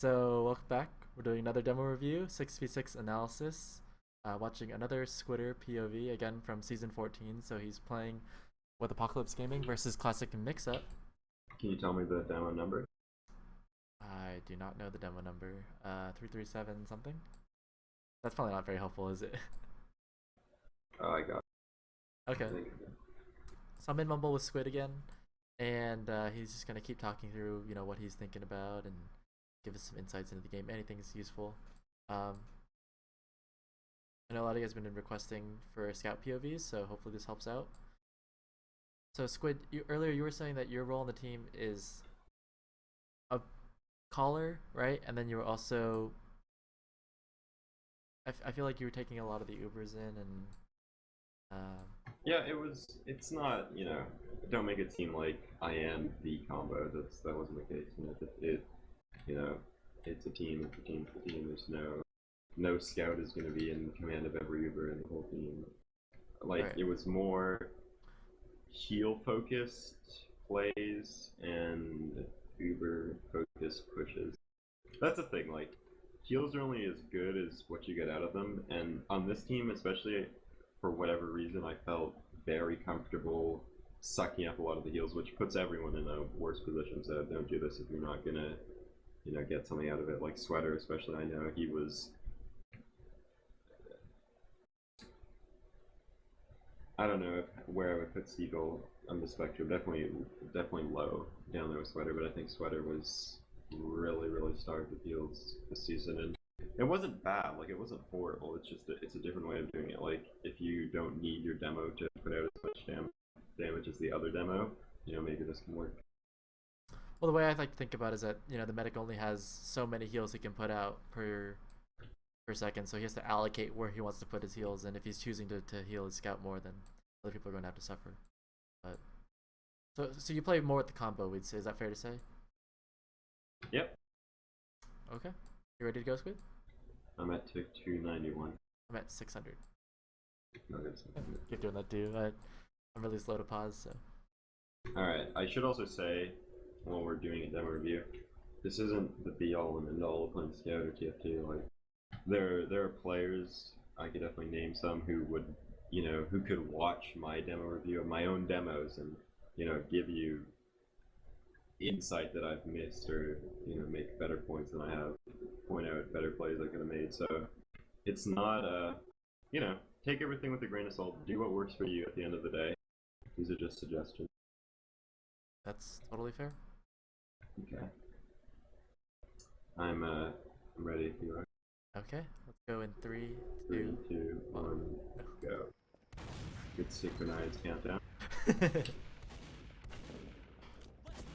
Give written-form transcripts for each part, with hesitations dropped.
So welcome back. We're doing another demo review, 6v6 analysis. Watching another Squidder POV again from season 14. So he's playing with Apocalypse Gaming versus Classic and Mixup. Can you tell me the demo number? I do not know the demo number. 337 something. That's probably not very helpful, is it? Oh, I got it. Okay. So I'm in Mumble with Squid again, and he's just gonna keep talking through, what he's thinking about and give us some insights into the game. Anything's useful. I know a lot of you guys have been requesting for scout POVs, so hopefully this helps out. So Squid, earlier you were saying that your role on the team is a caller, right? And then you were also, I feel like you were taking a lot of the Ubers in and yeah, it's not, don't make it seem like I am the combo. That wasn't the case. It's a team, there's no scout is going to be in command of every Uber in the whole team. Like, right. It was more heal focused plays and Uber focused pushes. That's the thing, like, heals are only as good as what you get out of them, and on this team especially, for whatever reason, I felt very comfortable sucking up a lot of the heals, which puts everyone in a worse position. So don't do this if you're not gonna, get something out of it. Like Sweater, especially, I know he was. I don't know where I would put Seagull on the spectrum. Definitely low down there with Sweater, but I think Sweater was really starved with heals this season, and it wasn't bad. Like, it wasn't horrible. It's just it's a different way of doing it. Like, if you don't need your demo to put out as much damage as the other demo, maybe this can work. Well, the way I like to think about it is that the medic only has so many heals he can put out per second, so he has to allocate where he wants to put his heals, and if he's choosing to heal his scout more, then other people are going to have to suffer. But so you play more with the combo, we'd say. Is that fair to say? Yep. Okay. You ready to go, Squid? I'm at tick 291. I'm at 600. Okay, keep doing that too. I'm really slow to pause, so. Alright, I should also say, while we're doing a demo review, this isn't the be-all and end-all of playing Scout or TF2. Like, there are players, I could definitely name some, who would, who could watch my demo review of my own demos and, give you insight that I've missed, or make better points than I have, point out better plays I could have made. So it's not take everything with a grain of salt, do what works for you at the end of the day. These are just suggestions. That's totally fair. Okay, I'm ready if you are. Okay, let's go in 3, 3, 2, 1, go. Good synchronized countdown.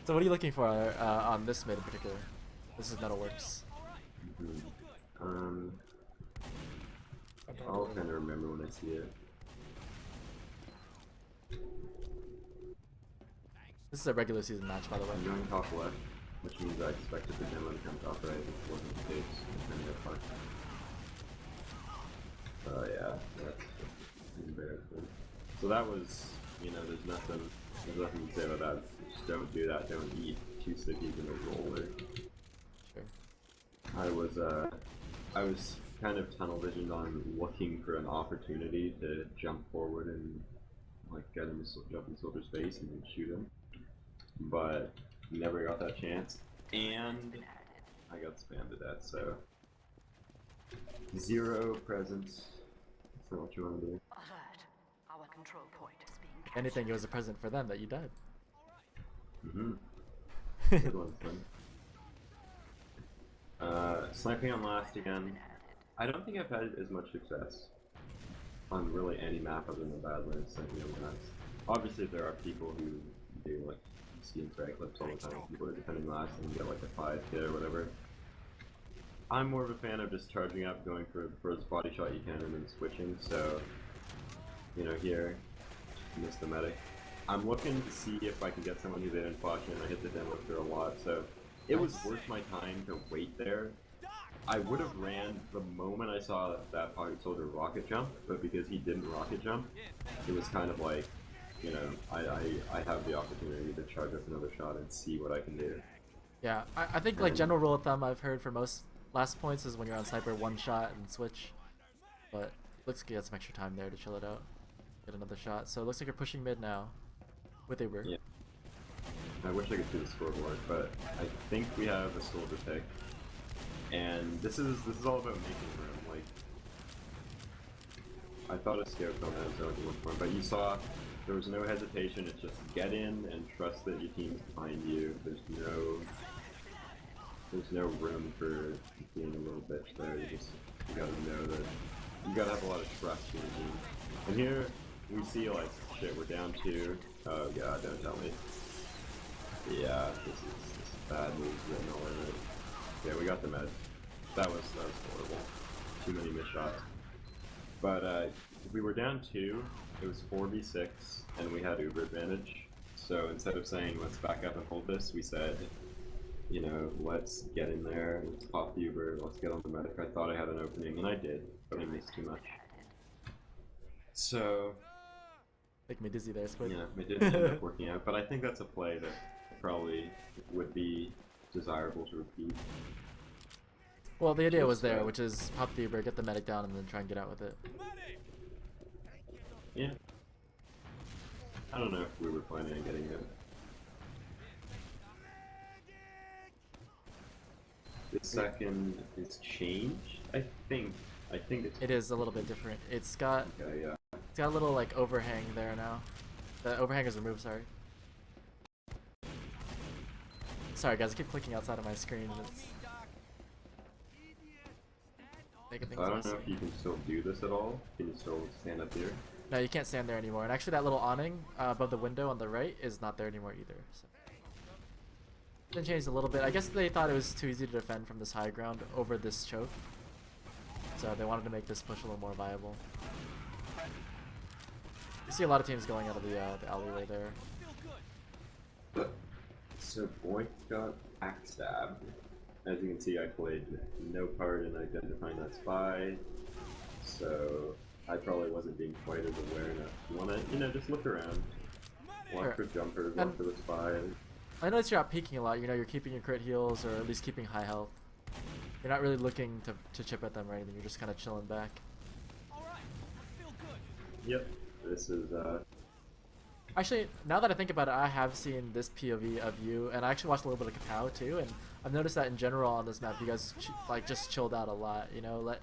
So what are you looking for on this mid in particular? This is Metalworks. I'll kind of remember when I see it. This is a regular season match, by the way. I'm going top left, which means I expected the demo to come top right, which wasn't the case. Oh yeah, that's embarrassing. So that was, there's nothing to say about that. Just don't do that. Don't eat 2 stickies in a roller. Sure. I was kind of tunnel visioned on looking for an opportunity to jump forward and get him to jump in Soldier's face and shoot him, but never got that chance, and I got spammed to death. So 0 presence. That's not what you want to do. Our control point is being If anything, it was a present for them that you died. Good one, son. Sniping on last again. I don't think I've had as much success on really any map other than the Badlands sniping on last. Obviously, there are people who do, like, you see in frag clips all the time. People are defending last and get like a 5 hit or whatever. I'm more of a fan of just charging up, going for the first body shot you can, and then switching. So, here, miss the medic. I'm looking to see if I can get someone who they didn't flash in. I hit the demo through a lot, so it was worth my time to wait there. I would have ran the moment I saw that Pocket Soldier rocket jump, but because he didn't rocket jump, it was kind of like, I have the opportunity to charge up another shot and see what I can do. Yeah, I think like general rule of thumb I've heard for most last points is when you're on sniper, one shot and switch. But looks like you got some extra time there to chill it out, get another shot. So it looks like you're pushing mid now with Uber. Yeah. I wish I could see the scoreboard, but I think we have a soldier pick, and this is all about making room. Like, I thought a scout on that zone at one point, but you saw there was no hesitation. It's just get in and trust that your team's behind you. There's no room for being a little bitch there. You gotta know that you gotta have a lot of trust in your team. And here we see like, shit, we're down 2. Oh god, don't tell me. Yeah, this is bad news written all over it. Yeah, we got the med. That was horrible. Too many missed shots. But we were down 2. It was 4v6, and we had Uber advantage. So instead of saying let's back up and hold this, we said, you know, let's get in there, let's pop the Uber, let's get on the medic. I thought I had an opening, and I did, but I missed too much. So, Make me dizzy there, Squid. yeah, it didn't end up working out, but I think that's a play that probably would be desirable to repeat. Well, the idea was there, which is pop the Uber, get the medic down, and then try and get out with it. Yeah. I don't know if we were planning on getting it. The second is changed, I think. I think it's. It is a little bit different. It's got Okay, yeah. it's got a little like overhang there now. The overhang is removed. Sorry. Sorry guys, I keep clicking outside of my screen. It's making things I don't worse. know if you can still do this at all. Can you still stand up here? No, you can't stand there anymore. And actually, that little awning above the window on the right is not there anymore either. So. Been changed a little bit. I guess they thought it was too easy to defend from this high ground over this choke. So they wanted to make this push a little more viable. You see a lot of teams going out of the alleyway there. So Boyd got backstabbed. As you can see, I played no part in identifying that spy. So I probably wasn't being quite as aware enough. You wanna, you know, just look around. Watch for jumpers, watch for the spy. I noticed you're out peeking a lot. You know, you're keeping your crit heals or at least keeping high health. You're not really looking to chip at them or anything. You're just kind of chilling back. Yep. This is Actually, now that I think about it, I have seen this POV of you, and I actually watched a little bit of Kapow too, and I've noticed that in general on this map, you guys like just chilled out a lot. You know, like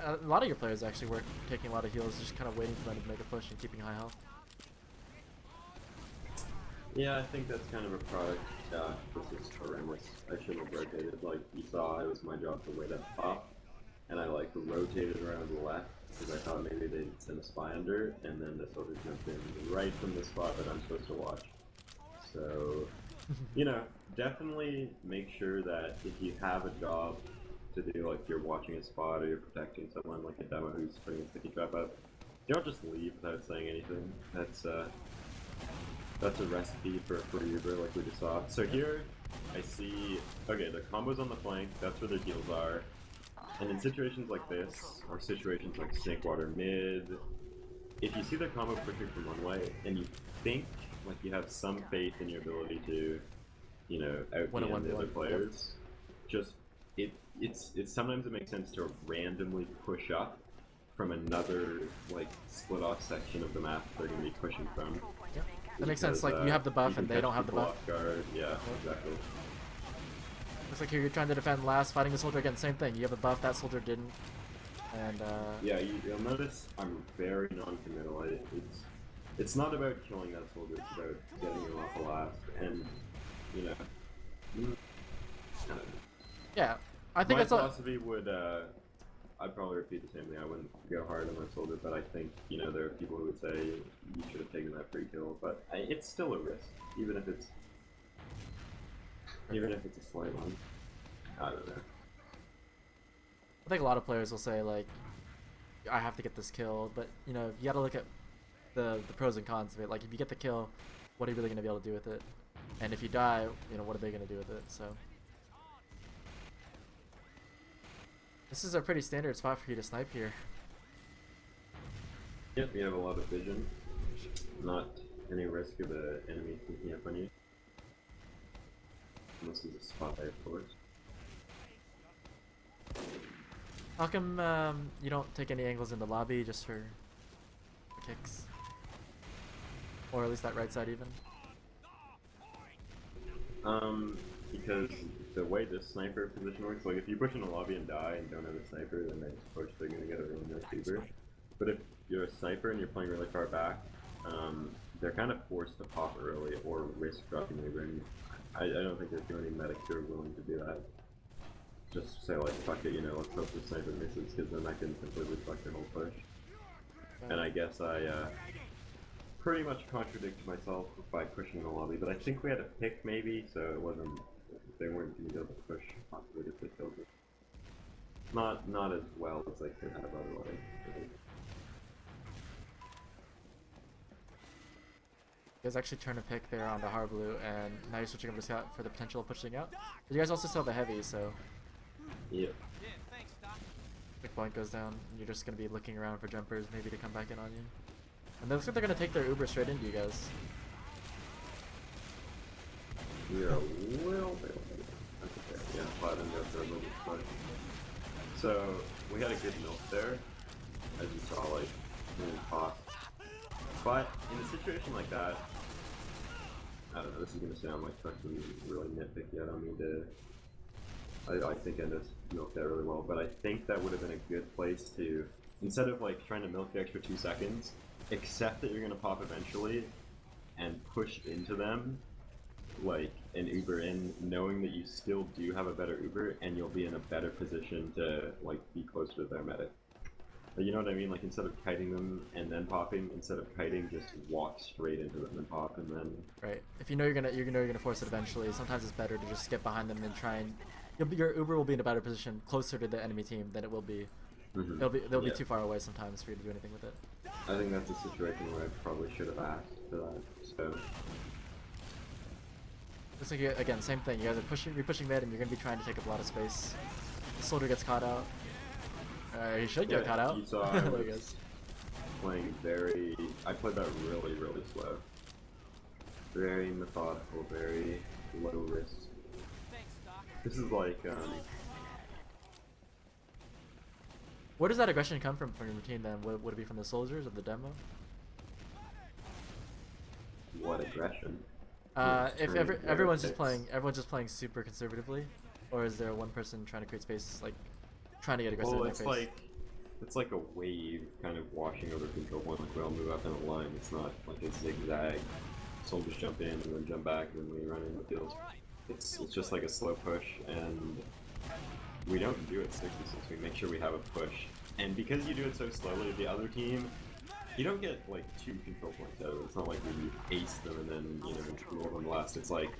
a lot of your players actually were taking a lot of heals, just kind of waiting for them to make a push and keeping high health. yeah, I think that's kind of a product. This is horrendous. I shouldn't have rotated. Like you saw, it was my job to wait up top, and I like rotated around the left because I thought maybe they'd send a spy under, and then the soldier jumped in right from the spot that I'm supposed to watch. So, you know, definitely make sure that if you have a job to do, like you're watching a spot or you're protecting someone, like a demo who's putting a sticky trap up, don't just leave without saying anything. That's a recipe for Uber, like we just saw. So here, I see, okay, the combos on the flank, that's where the heals are. And in situations like this, or situations like Snake Water mid, if you see the combo pushing from one way, and you think like you have some faith in your ability to, you know, outman the other players, just, it's sometimes it makes sense to randomly push up from another, like, split off section of the map they're going to be pushing from. Yep. That makes sense, like you have the buff and they don't have the buff. Guard. Yeah, exactly. Looks like here you're trying to defend last, fighting the soldier again, same thing. You have a buff, that soldier didn't. And yeah, you'll notice I'm very non-committal. It's not about killing that soldier, it's about getting him off the last, and, you know, I don't know. yeah, I think My that's all. philosophy would, I'd probably repeat the same thing. I wouldn't go hard on that soldier, but I think, you know, there are people who would say you should have taken that free kill, but it's still a risk, even if it's a slight one. I don't know. I think a lot of players will say like, I have to get this kill, but you know, you gotta look at the pros and cons of it. Like if you get the kill, what are you really gonna be able to do with it? And if you die, you know, what are they gonna do with it? So this is a pretty standard spot for you to snipe here. Yep, you have a lot of vision. Not any risk of the enemy sneaking up on you. Unless he's a spy, of course. How come you don't take any angles in the lobby just for kicks? Or at least that right side even? Because the way this sniper position works, like if you push in a lobby and die and don't have a sniper, then they push, they're gonna get a really nice Uber. But if you're a sniper and you're playing really far back, they're kind of forced to pop early or risk dropping Uber. And I don't think there's too many medics who are willing to do that. Just say like, fuck it, you know, let's hope the sniper misses, because then that can completely fuck your whole push. And I guess I pretty much contradicted myself by pushing in the lobby, but I think we had a pick maybe, so it wasn't, they weren't going to be able to push possibly if they killed it. Not as well as they could have otherwise. You guys actually turn a pick there onto Hard Blue, and now you're switching over to Scout for the potential of pushing out. But you guys also still have the heavy, so Yep. big point goes down, and you're just going to be looking around for jumpers maybe to come back in on you. And it looks like they're going to take their Uber straight into you guys. We are a little bit late. That's okay. Yeah, 5 and go for a little bit fun. So, we had a good milk there, as you saw, like, really pop. But, in a situation like that, I don't know, this is going to sound like fucking really nitpicky, I don't mean to... I think I just milked that really well, but I think that would have been a good place to, instead of like trying to milk the extra 2 seconds, accept that you're going to pop eventually, and push into them, like an Uber in, knowing that you still do have a better Uber, and you'll be in a better position to like be closer to their medic. But you know what I mean? Like instead of kiting them and then popping, instead of kiting, just walk straight into them and pop, and then. Right. If you know you're gonna force it eventually, sometimes it's better to just skip behind them and try and. Your Uber will be in a better position closer to the enemy team than it will be. They'll be too far away sometimes for you to do anything with it. I think that's a situation where I probably should have asked for that. So. Looks like again, same thing. You guys are you're pushing mid, and you're gonna be trying to take up a lot of space. The soldier gets caught out. He should get caught out. You saw I was playing very. I played that really, really slow. Very methodical, very low risk. This is like, where does that aggression come from your team then? Would it be from the soldiers of the demo? What aggression? If everyone's just playing super conservatively, or is there one person trying to create space, like trying to get aggressive in their face? It's like a wave kind of washing over control point. Like we all move up in a line. It's not like a zigzag. Soldiers jump in and then jump back, and then we run in the field. It's just like a slow push, and we don't do it 66. We make sure we have a push, and because you do it so slowly, the other team, you don't get like 2 control points out of it. It's not like we ace them and then roll them last. It's like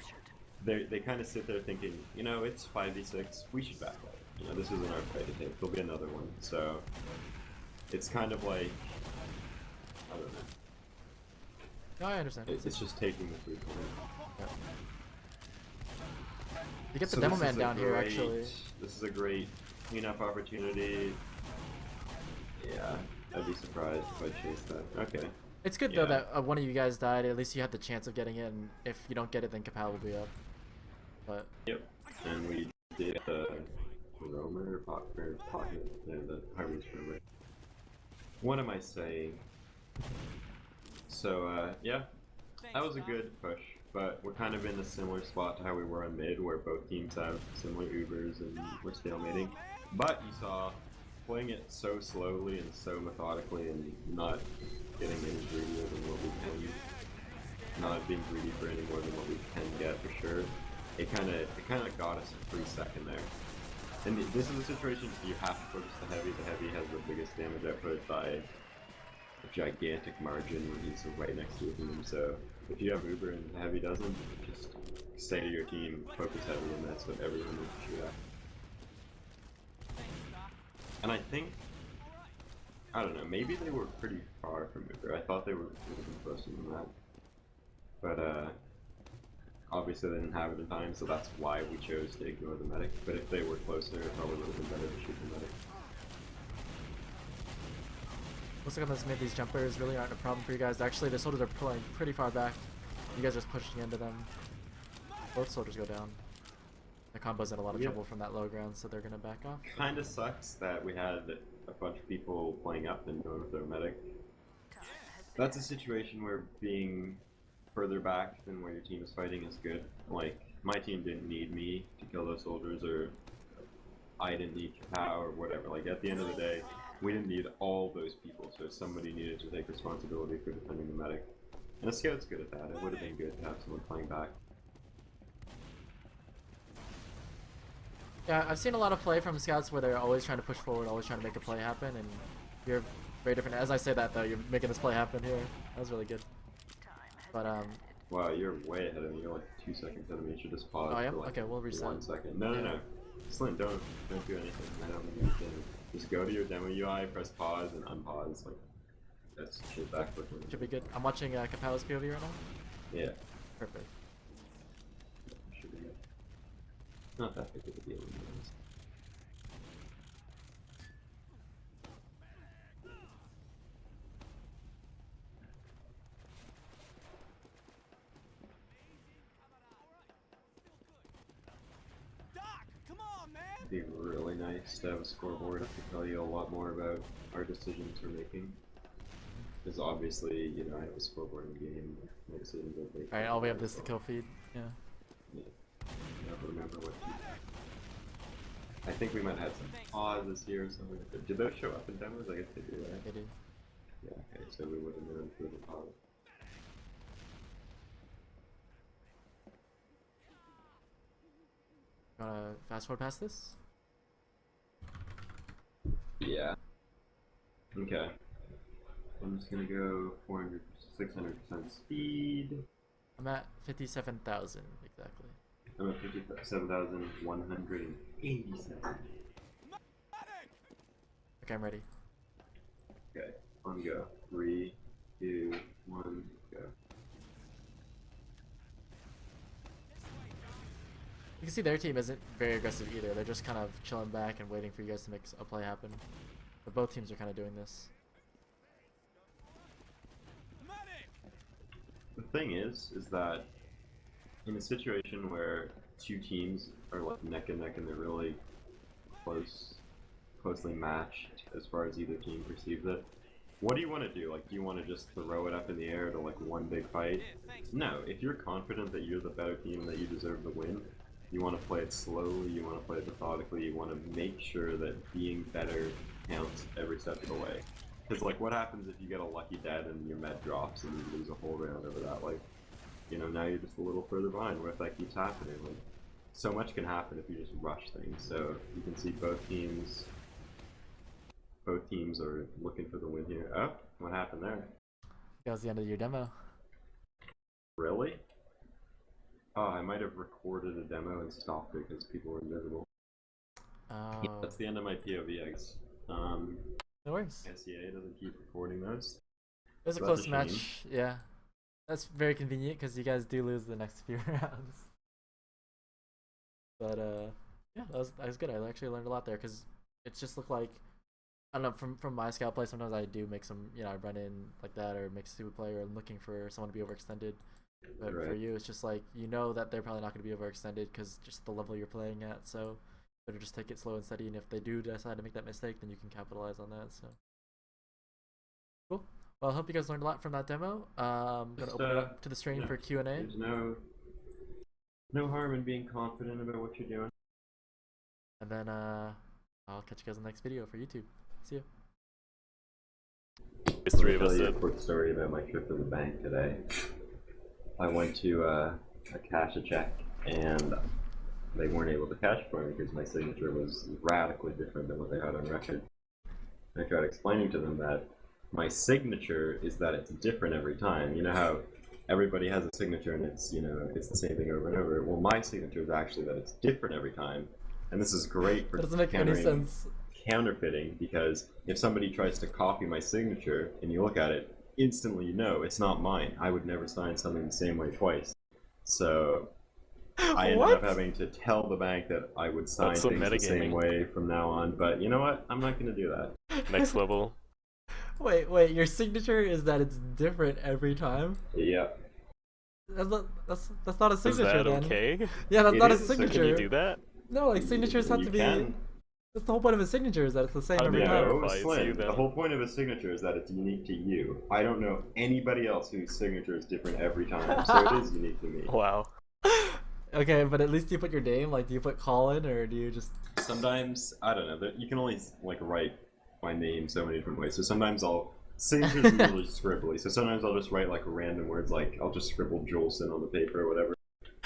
they kind of sit there thinking, it's 5v6. We should back up. This isn't our fight to take. There'll be another one. So it's kind of like I don't know. No, I understand. It's just taking the 3 point. Yeah. You get the demo man down here, actually. This is a great cleanup opportunity. Yeah, I'd be surprised if I chased that. Okay. It's good though that one of you guys died. At least you had the chance of getting it, and if you don't get it, then Capal will be up. But. Yep. And we did the roamer or pocket, the highways roamer. What am I saying? So yeah, that was a good push. But we're kind of in a similar spot to how we were on mid, where both teams have similar Ubers and we're stalemating. But you saw playing it so slowly and so methodically, and not getting any greedier than what we can, not being greedy for any more than what we can get for sure. It kind of got us a free second there. And this is a situation you have to focus the heavy. The heavy has the biggest damage output by a gigantic margin when he's right next to him. So if you have Uber and the heavy doesn't, just say to your team, focus heavy, and that's what everyone needs to shoot at. And I think, I don't know, maybe they were pretty far from Uber. I thought they were even closer than that. But obviously they didn't have it in time, so that's why we chose to ignore the medic. But if they were closer, it probably would have been better to shoot the medic. Looks like on this mid, these jumpers really aren't a problem for you guys. Actually, the soldiers are pulling pretty far back. You guys are just pushing into them. Both soldiers go down. The combo's in a lot of Yeah. trouble from that low ground, so they're gonna back off. Kind of sucks that we had a bunch of people playing up and going with their medic. That's a situation where being further back than where your team is fighting is good. Like, my team didn't need me to kill those soldiers, or I didn't need Kapow or whatever. Like, at the end of the day, we didn't need all those people, so somebody needed to take responsibility for defending the medic. And a scout's good at that. It would have been good to have someone playing back. Yeah, I've seen a lot of play from scouts where they're always trying to push forward, always trying to make a play happen, and you're very different. As I say that though, you're making this play happen here. That was really good. But Wow, you're way ahead of me. You're like 2 seconds ahead of me. You should just pause. Oh, I am? For like Okay, we'll reset. 1 second. No, Yeah. no. SLIN, don't do anything. I don't think you can. Just go to your demo UI, press pause, and unpause. Like, that's shit back quickly. should be good. I'm watching Kapow's POV right now. Yeah. Perfect. Should be good. Not that big of a deal. Anyways. It'd be really nice to have a scoreboard to tell you a lot more about our decisions we're making. Because obviously, you know, I have a scoreboard in game. My decisions are making. Alright, all we have this to kill feed. Yeah. Yeah. I don't remember what. I think we might have had some pauses here or something like that. Did those show up in demos? I guess they do, right? They do. Yeah, okay, so we would have known through the pause. Wanna fast forward past this? Yeah. Okay. I'm just gonna go 400, 600% speed. I'm at 57,000 exactly. I'm at 57,187. Okay, I'm ready. Okay, on go. 3, 2, 1, go. You can see their team isn't very aggressive either. They're just kind of chilling back and waiting for you guys to make a play happen. But both teams are kind of doing this. The thing is that in a situation where two teams are like neck and neck and they're really closely matched as far as either team perceives it, what do you want to do? Like, do you want to just throw it up in the air to like one big fight? No, if you're confident that you're the better team and that you deserve the win, you want to play it slowly, you want to play it methodically, you want to make sure that being better counts every step of the way. Because, like, what happens if you get a lucky dead and your med drops and you lose a whole round over that? Like, you know, now you're just a little further behind. What if that keeps happening? Like, so much can happen if you just rush things. So you can see both teams are looking for the win here. Oh, what happened there? That was the end of your demo. Really? Oh, I might have recorded a demo and stopped it because people were invisible. Oh. Yeah, that's the end of my POV, I guess. No worries. ESEA doesn't keep recording those. It was a So close that's a match, shame. yeah. That's very convenient because you guys do lose the next few rounds. But yeah, that was good. I actually learned a lot there because it just looked like, I don't know, from my scout play, sometimes I do make some, you know, I run in like that or make a stupid play or I'm looking for someone to be overextended. But Right. for you, it's just like, you know that they're probably not going to be overextended because just the level you're playing at, so better just take it slow and steady, and if they do decide to make that mistake, then you can capitalize on that, so. Cool. Well, I hope you guys learned a lot from that demo. I'm going to Just, open it up to the stream yeah, for Q&A. There's no harm in being confident about what you're doing. And then I'll catch you guys in the next video for YouTube. See you. There's three of I'll us tell you a did. quick story about my trip to the bank today. I went to cash a check and they weren't able to cash for me because my signature was radically different than what they had on record. I tried explaining to them that my signature is that it's different every time. You know how everybody has a signature and it's, you know, it's the same thing over and over. Well, my signature is actually that it's different every time, and this is great for That doesn't make any countering sense. counterfeiting, because if somebody tries to copy my signature and you look at it, instantly you know it's not mine. I would never sign something the same way twice. So I ended up having to tell the bank that I would sign That's some things the same metagaming. way from now on. But you know what? I'm not going to do that. Next level. Wait, your signature is that it's different every time? Yep. That's not a Is signature that then. okay? Yeah, that's It not a is a signature. signature. Can you do that? No, like signatures have You to be. can. That's the whole point of a signature, is that it's the same How do every you time. know? No, Verify it's SLIN. you, The then. whole point of a signature is that it's unique to you. I don't know anybody else whose signature is different every time, so it is unique to me. Wow. Okay, but at least you put your name. Like, do you put Colin or do you just? Sometimes, I don't know, you can only like write my name so many different ways. So sometimes signatures are usually scribbly, so sometimes I'll just write like random words, like I'll just scribble Jolson on the paper or whatever.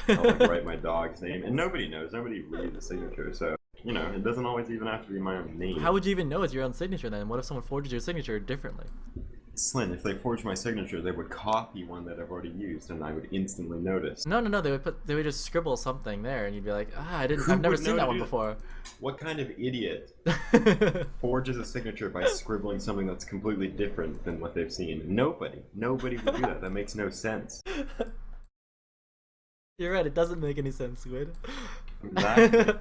I'll like write my dog's name, and nobody knows, nobody reads the signature, so, you know, it doesn't always even have to be my own name. How would you even know it's your own signature then? What if someone forges your signature differently? SLIN, if they forged my signature, they would copy one that I've already used, and I would instantly notice. No, they would just scribble something there, and you'd be like, I've Who never would seen know that to one do that? before. What kind of idiot forges a signature by scribbling something that's completely different than what they've seen? Nobody would do that. That makes no sense. You're right, it doesn't make any sense, Squid. Exactly.